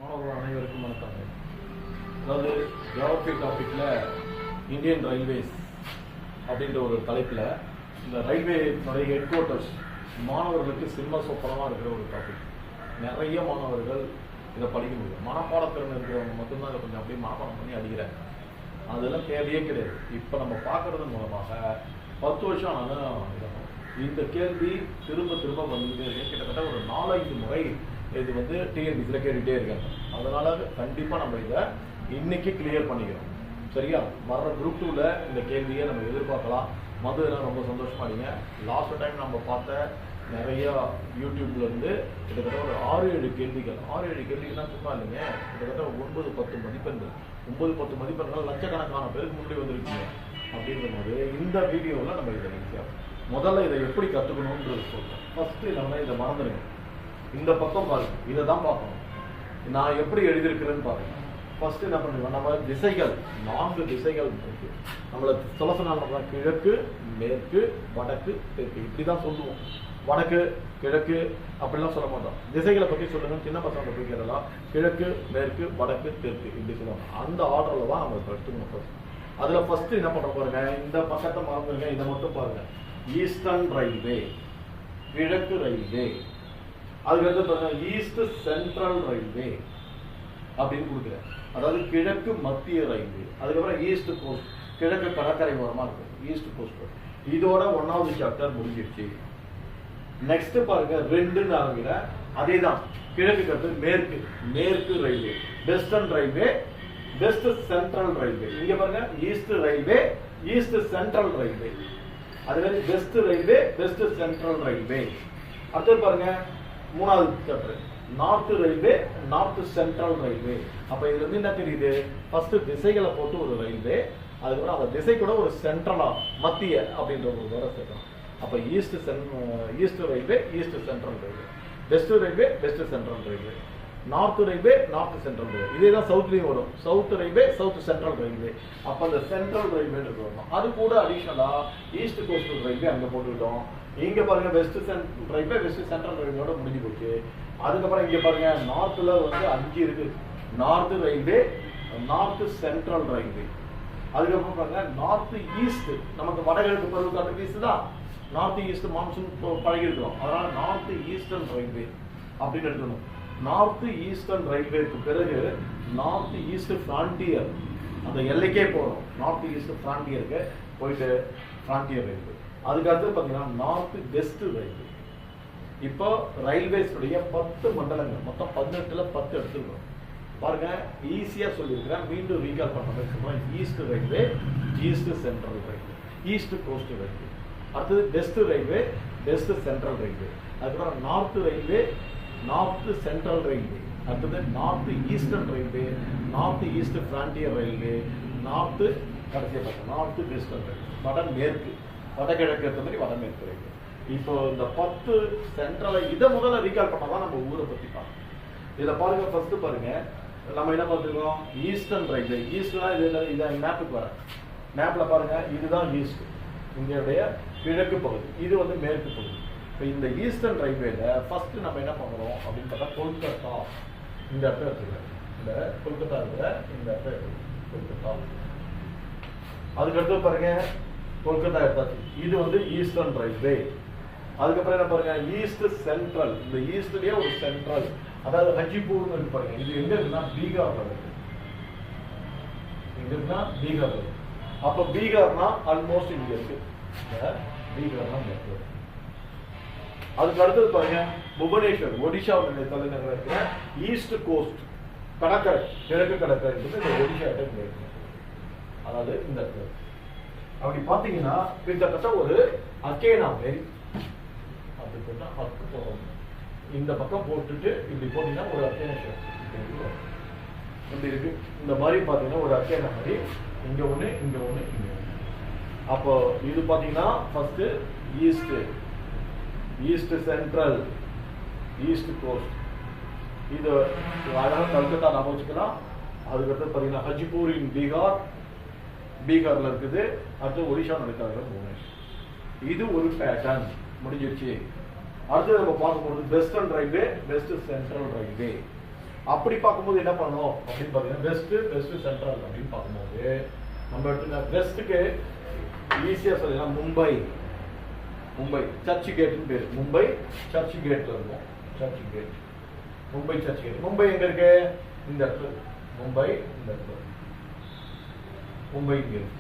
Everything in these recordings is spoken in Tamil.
மாணவர்கள் அனைவருக்கும் வணக்கம். அதாவது ஜியோகிராஃபி டாப்பிக்கில் இந்தியன் ரயில்வேஸ் அப்படின்ற ஒரு தலைப்பில் இந்த ரயில்வேனுடைய ஹெட் குவார்ட்டர்ஸ் மாணவர்களுக்கு சிம்ம சொப்பனமாக இருக்கிற ஒரு டாபிக். நிறைய மாணவர்கள் இதை படிக்க முடியும். மனப்பாடத்திறன் இருக்கிறவங்க மட்டும்தான் இதை கொஞ்சம் அப்படியே மனப்பாடம் பண்ணி அடிக்கிறாங்க. அதெல்லாம் தேவையே கிடையாது. இப்போ நம்ம பார்க்கறது மூலமாக 10 வருஷம் ஆனாலும் இந்த கேள்வி திரும்ப திரும்ப வந்துகிட்டே இருக்கு. கிட்டத்தட்ட ஒரு 4-5 முறை இது வந்து டிஎன்பிசியில் கேட்டுகிட்டே இருக்காங்க. அதனால கண்டிப்பாக நம்ம இதை இன்னைக்கு கிளியர் பண்ணிக்கிறோம். சரியா? வர்ற குரூப் 2ல இந்த கேள்வியை நம்ம எதிர்பார்க்கலாம். மதுலாம் ரொம்ப சந்தோஷமாடிங்க. லாஸ்ட் டைம் நம்ம பார்த்த நிறையா யூடியூப்ல இருந்து கிட்டத்தட்ட ஒரு 6-7 கேள்விகள். 6-7 கேள்விகள்லாம் சும்மா இல்லைங்க. கிட்டத்தட்ட 9-10 மதிப்பெண்கள். 9-10 மதிப்பெண்கள் லட்சக்கணக்கான பேருக்கு முன்னாடி வந்திருக்கீங்க. அப்படின்ற போது இந்த வீடியோவில் நம்ம இதை நினைக்கிறோம். முதல்ல இதை எப்படி கற்றுக்கணுன்றது சொல்கிறேன். ஃபஸ்ட்டு நம்ம இதை மறந்துடுங்க. இந்த பக்கம் பாருங்க, இதை தான் பார்க்கணும். நான் எப்படி எழுதியிருக்கிறேன்னு பாருங்க. ஃபர்ஸ்ட் என்ன பண்ணுவோம், நம்ம திசைகள் 4 திசைகள் இருக்கு. நம்மளை சொல்ல சொன்னாங்க கிழக்கு, மேற்கு, வடக்கு, தெற்கு, இப்படி தான் சொல்லுவோம். வடக்கு, கிழக்கு அப்படிலாம் சொல்ல மாட்டோம். திசைகளை பற்றி சொல்லுங்க. சின்ன பசங்க போய் கேட்டலாம், கிழக்கு, மேற்கு, வடக்கு, தெற்கு இப்படி சொல்லுவாங்க. அந்த ஆர்டரில் தான் நம்ம எடுத்துக்கணும். ஃபர்ஸ்ட் அதில் ஃபர்ஸ்ட் என்ன பண்ண பாருங்க, இந்த பக்கத்தை மறந்துருங்க. இதை மட்டும் பாருங்க. ஈஸ்டர்ன் ரயில்வே, கிழக்கு ரயில்வே. அதுக்கடுத்து பாருங்க ஈஸ்ட் சென்ட்ரல் ரயில்வே அப்படின்னு கொடுக்குறேன். அதாவது கிழக்கு மத்திய ரயில்வே. அதுக்கப்புறம் ஈஸ்ட் கோஸ்ட், கிழக்கு கடற்கரை ஓரமா இருக்கும் ஈஸ்ட் கோஸ்ட். இதோட 1வது சாப்டர் முடிஞ்சிருச்சு. நெக்ஸ்ட் பாருங்க 2ன்னு ஆகிற அதே தான். கிழக்கு அடுத்து மேற்கு, மேற்கு railway, western railway, west central railway. இங்க பாருங்க east railway, east central railway. அதுவே west railway, west central railway. அடுத்து பாருங்க 3வது chapter north railway, north central railway. அப்ப இதுல இருந்து என்ன தெரியுது, ஃபர்ஸ்ட் திசைகளை போட்டு ஒரு ரயில்வே, அதுக்கப்புறம் அந்த திசை கூட ஒரு சென்ட்ரலா மத்திய அப்படின்ற ஒரு வேற சேர்க்கணும். அப்ப east railway, east central railway, west railway, west central railway, north railway, north central railway. இதே தான் சவுத்லயும் வரும். South railway, south central railway. அப்ப அந்த சென்ட்ரல் ரயில்வே வரணும். அது கூட அடிஷனலா ஈஸ்ட் கோஸ்டல் ரயில்வே அங்க போட்டுக்கிட்டோம். இங்க பாருங்க வெஸ்ட் ரயில்வே, வெஸ்ட் சென்ட்ரல் ரயில்வேயோட முடிஞ்சு போச்சு. அதுக்கப்புறம் இங்க பாருங்க நார்த்ல வந்து 5 இருக்கு. North railway, north central railway. அதுக்கப்புறம் பாருங்க நார்த் ஈஸ்ட். நமக்கு வடகிழக்கு பருவக்காற்று வீசுதான். நார்த் ஈஸ்ட் மான்சூன் பழகி இருக்கிறோம். அதனால நார்த் ஈஸ்டர்ன் ரயில்வே அப்படின்னு எடுக்கணும். நார்த் ஈஸ்டர்ன் ரயில்வேக்கு பிறகு நார்த் ஈஸ்ட் ஃப்ரான்டியர், அந்த எல்லைக்கே போறோம். நார்த் ஈஸ்ட் ஃப்ரான்டியருக்கு போயிட்டு ஃப்ரான்டியர் ரயில்வே. அதுக்கடுத்து பார்த்தீங்கன்னா நார்த் வெஸ்ட் ரயில்வே. இப்போ ரயில்வேஸுடைய 10 மண்டலங்கள், மொத்தம் 18ல 10 எடுத்துருக்கோம். பாருங்க ஈஸியா சொல்லியிருக்கிறேன். மீண்டும் ரீகால் பண்ண மாதிரி சொல்றேன். East railway, east central railway, east coast railway. அடுத்தது west railway, west central railway. அதுக்கப்புறம் north railway, north central railway. அடுத்தது north eastern railway, north east frontier railway, north கடைசியாக பார்த்தோம் நார்த் வெஸ்டர்ன் ரயில்வே, வடமேற்கு, வடகிழக்கு ஏற்ற மாதிரி வடமேற்கு ரயில்வே. இப்போ இந்த 10 சென்ட்ரலை இதை முதல்ல ரீகால் பண்ணாதான் நம்ம ஊரை பற்றி பார்க்கணும். இதில் பாருங்க ஃபர்ஸ்ட் பாருங்க நம்ம என்ன பார்த்துருக்கோம், ஈஸ்டர்ன் ரயில்வே. ஈஸ்ட்னா இதை மேப்புக்கு வர மேப்ல பாருங்க இதுதான் ஈஸ்ட், இந்தியாவுடைய கிழக்கு பகுதி. இது வந்து மேற்கு பகுதி. இப்போ இந்த ஈஸ்டர்ன் ரயில்வேல ஃபர்ஸ்ட் நம்ம என்ன பண்ணுறோம் அப்படின்னு பார்த்தா கொல்கத்தா இந்த இடத்துல எடுத்துக்கிறேன். இந்த கொல்கத்தா இருக்கிற இந்த இடத்துல கொல்கத்தா. அதுக்கடுத்து பாருங்க கொல்கத்தா எடுத்தாச்சு. இது வந்து ஈஸ்டர்ன் ரயில்வே. அதுக்கப்புறம் என்ன பாருங்க ஈஸ்ட் சென்ட்ரல். இந்த ஈஸ்ட்லயே ஒரு சென்ட்ரல், அதாவது ஹஜிபூர்னு இருக்கு பாருங்க. இது எங்க இருக்குன்னா பீகார்ல இருக்கு. இங்க இருக்குன்னா பீகார்ல இருக்கு. அப்ப பீகார்னா ஆல்மோஸ்ட் இங்க இருக்கு. பீகார்னா இங்க இருக்கு. அதுக்கு அடுத்தது பாருங்க புவனேஸ்வர், ஒடிஷாவுடைய தலைநகரம் இருக்கிற ஈஸ்ட் கோஸ்ட் கடற்கரை, கிழக்கு கடற்கரை இந்த ஒடிஷா இருக்கு. அதாவது இந்த இடத்துல அப்படி பாத்தீங்கன்னா கிட்டத்தட்ட ஒரு அக்கேனா மாரி இந்த பக்கம் போட்டுட்டு இப்படி போட்டீங்கன்னா ஒரு அக்கேனா இப்படி இருக்கு. இந்த மாதிரி பாத்தீங்கன்னா ஒரு அக்கேனா மாதிரி இங்க ஒண்ணு, இங்க ஒண்ணு, இங்க ஒண்ணு. அப்போ இது பாத்தீங்கன்னா first east, east central, east coast. இது அழகாக கல்கத்தா நம்ம வச்சுக்கலாம். அதுக்கடுத்து பாத்தீங்கன்னா ஹஜிபூர் இன் பீகார், பீகார்ல இருக்குது. அடுத்து ஒடிஷா நடக்கிறாங்க புவனேஸ்வர். இது ஒரு பேட்டர்ன் முடிஞ்சிருச்சு. அடுத்து நம்ம பார்க்கும்போது western railway, west central railway. அப்படி பார்க்கும்போது என்ன பண்ணணும் அப்படின்னு பார்த்தீங்கன்னா வெஸ்ட் சென்ட்ரல் அப்படின்னு பார்க்கும்போது நம்ம எடுத்துங்க வெஸ்ட்டுக்கு ஈஸியாக சொல்லலாம் மும்பை சர்ச் கேட்னு பேர். மும்பை சர்ச் கேட்ல இருக்கும். Church gate, Mumbai church gate. Mumbai எங்க இருக்கு? இந்த இடத்துல. மும்பை இந்த இடத்துல. மும்பை இங்க இருக்கு.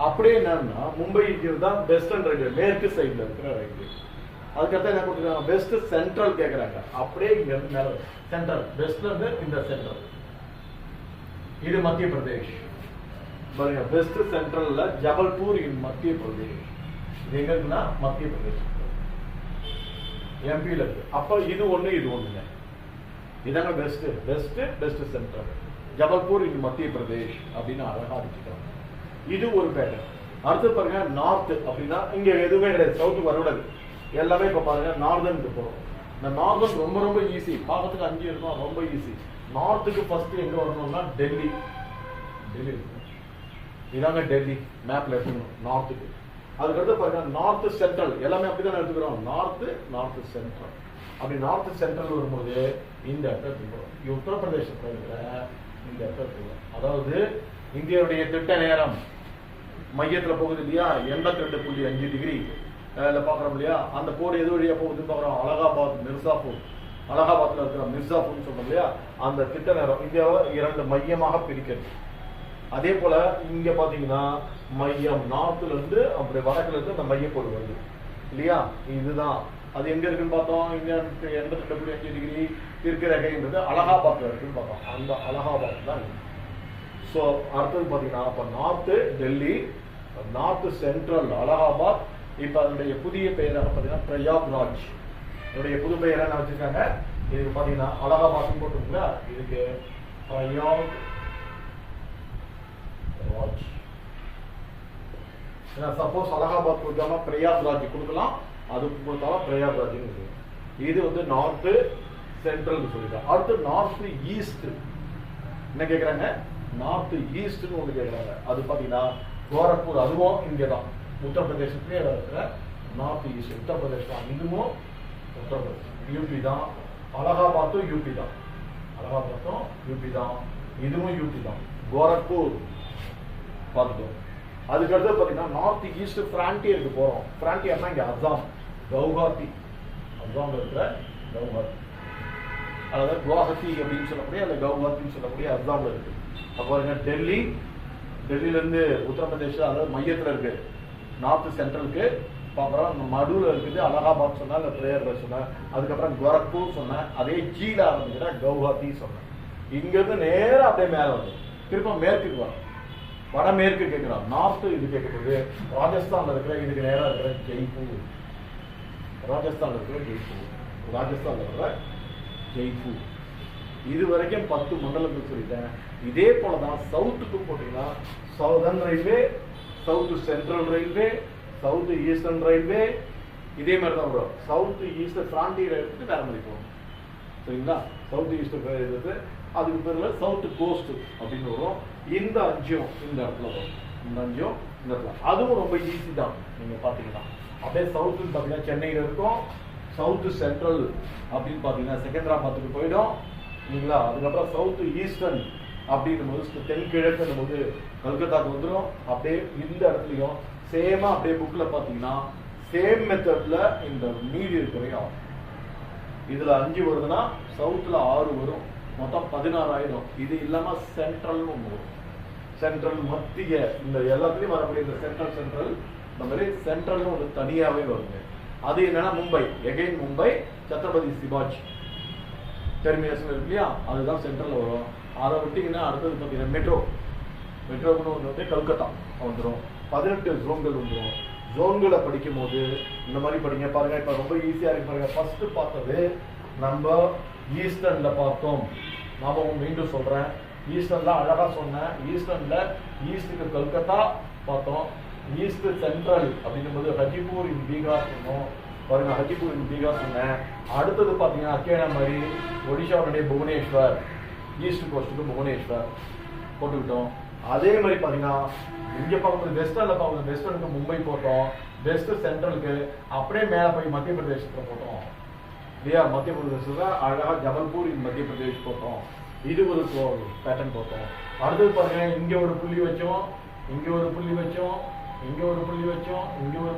அப்படியே என்னன்னா மும்பை தான் வெஸ்டர்ன் ரயில்வே, மேற்கு சைட்ல இருக்கிற ரயில்வே. அதுக்கடுத்து என்ன கொடுத்துருக்காங்க? வெஸ்ட் சென்ட்ரல் கேட்கறாங்க. அப்படியே இங்க இருந்து மேல சென்ட்ரல், வெஸ்ட்ல இருந்து இந்த சென்ட்ரல். இது மத்திய பிரதேஷ். பாருங்க, வெஸ்ட் சென்ட்ரல்ல ஜபல்பூர் இன் மத்திய பிரதேஷ். இது எங்க இருக்குன்னா மத்திய பிரதேஷ், எம்பியில இருக்கு. அப்ப இது ஒண்ணுங்க. இதாங்க வெஸ்ட் சென்ட்ரல். ஜபல்பூர் இன் மத்திய பிரதேஷ் அப்படின்னு அழகா வச்சுக்கிறாங்க. இது ஒரு பேட்டர்ன். அடுத்து பாருங்க நார்த் அப்படின்னா இங்க எதுவுமே கிடையாது, சவுத்துக்கு வரக்கூடாது. எல்லாமே இப்ப பாருங்க நார்தனுக்கு போறோம். இந்த நார்தன் ரொம்ப ஈஸி, பார்க்கறதுக்கு 5 இருக்கும், ரொம்ப ஈஸி. நார்த்துக்கு ஃபர்ஸ்ட் எங்க வரணும்னா டெல்லி. இதாங்க டெல்லி மேப்ல எடுத்துக்கணும் நார்த்துக்கு. அதுக்கடுத்து பாருங்க நார்த் சென்ட்ரல், எல்லாமே அப்படிதான் எடுத்துக்கிறோம். North central. அப்படி நார்த் சென்ட்ரல் வரும்போது இந்த இடத்துல உத்தரப்பிரதேசத்துல இருக்கிற இந்த இடத்துல, அதாவது இந்தியாவுடைய திட்ட நேரம் மையத்துல போகுது இல்லையா, 82.5 டிகிரி பாக்குறோம் இல்லையா, அந்த கோடு எது வழியா போகுதுன்னு பாக்குறோம். அலகாபாத், மிர்சாபூர். அலகாபாத்ல இருக்கிற மிர்சாபூர்னு சொல்றோம் இல்லையா, அந்த திட்ட நேரம் இந்தியாவை 2 மையமாக பிரிக்கிறது. அதே போல இங்க பாத்தீங்கன்னா மையம் நார்த்ல இருந்து அப்படி வடக்குல இருந்து அந்த மையக்கோடு வருது இல்லையா. இதுதான் அது எங்க இருக்குன்னு பார்த்தோம். இங்க 82.5 டிகிரி தெற்கு ரேகைன்றது அலகாபாத்ல இருக்குன்னு பார்த்தோம். அந்த அலகாபாத் தான். ஸோ அடுத்தது பாத்தீங்கன்னா அப்ப north Delhi, north central Allahabad. இப்ப அதனுடைய புதிய பெயராக பாத்தீங்கன்னா பிரயாக்ராஜ். என்னுடைய புது பெயரை என்ன வச்சிருக்காங்க? இதுக்கு பாத்தீங்கன்னா அலகாபாத் போட்டுருங்களா, இதுக்கு பிரயாக் ராஜ். சப்போஸ் அலகாபாத் கொடுக்காம பிரயாக்ராஜ் கொடுக்கலாம், அது கொடுத்தாலும் பிரயாக்ராஜ். இது வந்து நார்த் சென்ட்ரல் சொல்லிட்டாங்க. அடுத்து நார்த் ஈஸ்ட் என்ன கேட்கறாங்க? நார்த் ஈஸ்ட்னு ஒன்று கேட்கறாங்க. அது பாத்தீங்கன்னா கோரக்பூர், அதுவும் இங்கதான் உத்தரப்பிரதேசத்திலே இருக்கிற நார்த் ஈஸ்ட். உத்தரப்பிரதேஷ் தான், இதுவும் உத்தரப்பிரதேசம், யூபி தான். அலகாபாத்தும் யூபி தான், இதுவும் யூபி தான். கோரக்பூர் பார்த்துட்டோம். அதுக்கடுத்து பாத்தீங்கன்னா நார்த் ஈஸ்ட் பிராண்டியருக்கு போறோம். பிராண்டியர்னா இங்க அசாம், கவுஹாத்தி. அசாம்ல இருக்கிற கவுஹாத்தி, அதாவது குவாஹாத்தி அப்படின்னு சொல்லக்கூடிய அந்த கவுஹாத்தின்னு சொல்லக்கூடிய அசாம்ல இருக்கு. அப்போ டெல்லியில இருந்து உத்தரப்பிரதேச, அதாவது மையத்துல இருக்கு, நார்த் சென்ட்ரலுக்கு பாக்குறோம். மடுல இருக்குது அலகாபாத் சொன்னா, இல்ல பிரேயர் சொன்ன, அதுக்கப்புறம் கோரக்பூர் சொன்னேன், அதே ஜீல ஆரம்பிக்கிற கவுஹாத்தி சொன்னேன். இங்க இருந்து நேரம் அப்படியே மேல வந்து திரும்ப மேற்குக்கு வரும். வடமேற்கு கேட்கிறோம். நார்த் இது கேட்கறது ராஜஸ்தான்ல இருக்கிற, இதுக்கு நேரம் இருக்கிற ஜெய்ப்பூர். ராஜஸ்தான்ல இருக்கிற ஜெய்ப்பூர். இது வரைக்கும் 10 மண்டலங்கள் சொல்லிட்டேன். இதே போலதான் சவுத்துக்கு போட்டீங்கன்னா Southern railway, south central railway, south eastern railway. இதே மாதிரி தான் வரும். சவுத் ஈஸ்ட் பிராண்டியர் எடுத்துட்டு வேற மாதிரி போகணும். சரிங்களா? சவுத் ஈஸ்ட் எடுத்து அதுக்கு பேர்ல சவுத் கோஸ்ட் அப்படின்னு வரும். இந்த 5 இந்த இடத்துல வரும். இந்த 5 இந்த இடத்துல. அதுவும் ரொம்ப ஈஸி தான். நீங்க பாத்தீங்கன்னா அப்படியே சவுத் பாத்தீங்கன்னா சென்னையில இருக்கும். சவுத் சென்ட்ரல் அப்படின்னு பாத்தீங்கன்னா செகந்திராபாத்துக்கு போயிடும் இல்லைங்களா. அதுக்கப்புறம் சவுத் ஈஸ்டர்ன் அப்படின்னும் போது தென்கிழக்குன்னும் போது கல்கத்தாக்கு வந்துடும். அப்படியே இந்த இடத்துலயும் சேமா அப்படியே புக்ல பாத்தீங்கன்னா சேம் மெத்தட்ல இந்த மீதி இருக்கிறையும் இதுல 5 வருதுன்னா சவுத்ல 6 வரும். மொத்தம் 16 ஆயிடும். இது இல்லாம சென்ட்ரல் ஒன்று வரும். சென்ட்ரல் மத்திய இந்த எல்லாத்துலயும் வரக்கூடிய இந்த சென்ட்ரல் இந்த மாதிரி சென்ட்ரல் ஒரு தனியாவே வருங்க. அது என்னன்னா மும்பை, எகைன் மும்பை சத்ரபதி சிவாஜி டெர்மினஸ் இருக்கு இல்லையா, அதுதான் சென்ட்ரல் வரும். அதை விட்டீங்கன்னா அடுத்தது பார்த்தீங்கன்னா மெட்ரோன்னு ஒன்று வந்து கல்கத்தா வந்துடும். 18 ஜோன்கள் வந்துடும். ஜோன்களை படிக்கும் போது இந்த மாதிரி படிங்க. பாருங்க, இப்ப ரொம்ப ஈஸியா இருக்கு பாருங்க. ஃபர்ஸ்ட் பார்த்தது நம்ம ஈஸ்டர்ன்ல பார்த்தோம். நான் மீண்டும் சொல்றேன், ஈஸ்டர்ன்ல அழகா சொன்னேன். ஈஸ்டர்ன்ல ஈஸ்டுக்கு கல்கத்தா பார்த்தோம். ஈஸ்ட் சென்ட்ரல் அப்படின்னும் போது ஹஜிபூர் இன் பீகார் சொன்னோம். பாருங்க, ஹஜிபூர் இன் பீகார் சொன்னேன். அடுத்தது பாத்தீங்கன்னா அக்கேனா மாதிரி ஒடிஷாவுடைய புவனேஸ்வர், ஈஸ்ட் கோஸ்ட்டுக்கு புவனேஸ்வர் போட்டுக்கிட்டோம். அதே மாதிரி பாத்தீங்கன்னா இங்க பார்க்கும்போது வெஸ்டர்ன்ல பார்க்கணும். வெஸ்டர்னுக்கு மும்பை போட்டோம். வெஸ்ட் சென்ட்ரலுக்கு அப்படியே மேல போய் மத்திய பிரதேசத்துல போட்டோம். இல்லையா? மத்திய பிரதேசத்தில் அழகாக ஜபல்பூர் இன் மத்திய பிரதேஷ் போட்டோம். இது ஒரு பேட்டர்ன் போட்டோம். அடுத்தது பாருங்க, இங்கே ஒரு புள்ளி வச்சோம், இங்கே ஒரு புள்ளி வச்சோம், இங்கே ஒரு புள்ளி வச்சோம், இங்கே ஒரு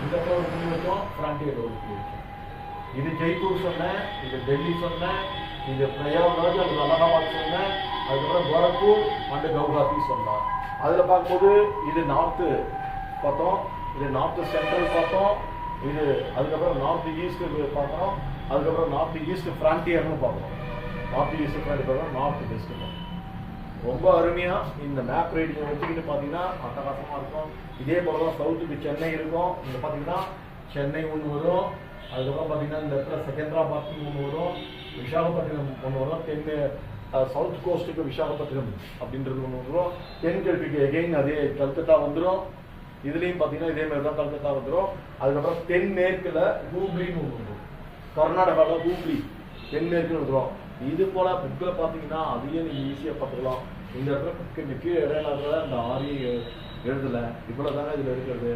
இந்த ஒரு புள்ளி வச்சோம், ஃப்ராண்டியர் ஒரு புள்ளி வச்சோம். இது ஜெய்ப்பூர் சொன்னேன், இது டெல்லி சொன்னேன், இது பிரயாக்ராஜ் அல்லது அலகாபாத் சொன்னேன், அதுக்கப்புறம் கோரக்பூர் அண்டு கவுஹாத்தி சொன்னோம். அதில் பார்க்கும்போது இது நார்த்து பார்த்தோம், இது நார்த்து சென்ட்ரல் பார்த்தோம், இது அதுக்கப்புறம் நார்த் ஈஸ்ட் பார்த்தோம், அதுக்கப்புறம் நார்த் ஈஸ்ட் ஃப்ராண்டியர்னு பார்க்கணும். North east frontier north west பார்த்தோம். ரொம்ப அருமையாக இந்த மேப் ரேடியை வச்சுக்கிட்டு பார்த்தீங்கன்னா அட்டகாசமாக இருக்கும். இதே போல தான் சவுத்துக்கு சென்னை இருக்கும். இங்கே பார்த்தீங்கன்னா சென்னை ஒன்று வரும், அதுக்கப்புறம் பார்த்தீங்கன்னா இந்த இடத்துல செகந்திராபாத் ஒன்று வரும், விசாகப்பட்டினம் ஒன்று வரும், சவுத் கோஸ்ட்டுக்கு விசாகப்பட்டினம் அப்படின்றது ஒன்று வந்துடும். தென்கிழக்குக்கு எகெயின் அதே கல்கத்தா வந்துடும். இதுலேயும் பார்த்தீங்கன்னா இதே மாதிரி தான் கல்கத்தா வந்துடும். அதுக்கப்புறம் தென்மேற்கில் ஹூப்ளின்னு ஒன்று வந்துடும். கர்நாடகாவில் ஹூப்ளி தென்மேற்குன்னு வந்துடும். இது போல் புக்கில் பார்த்தீங்கன்னா அதையே நீங்கள் ஈஸியாக பார்த்துக்கலாம். இந்த இடத்துல இந்த கீழே இடையில இந்த ஆரையும் எழுதலை, இவ்வளோ தானே இதில் இருக்கிறது.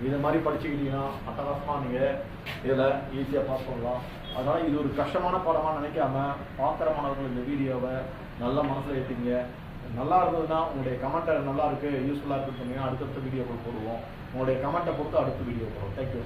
இதை மாதிரி படிச்சுக்கிட்டீங்கன்னா அட்டகாசமாக நீங்கள் இதில் ஈஸியாக பாஸ் பண்ணலாம். அதனால் இது ஒரு கஷ்டமான பாடமாக நினைக்காம பார்க்குற மாணவர்கள் இந்த வீடியோவை நல்லா மனசில் ஏற்றிங்க. நல்லா இருந்ததுன்னா உங்களுடைய கமெண்ட்டை நல்லா இருக்குது, யூஸ்ஃபுல்லாக இருக்குன்னு சொன்னீங்கன்னா அடுத்தடுத்த வீடியோக்கள் போடுவோம். உங்களுடைய கமெண்ட்டை பொறுத்து அடுத்த வீடியோ போடுவோம். தேங்க்யூ.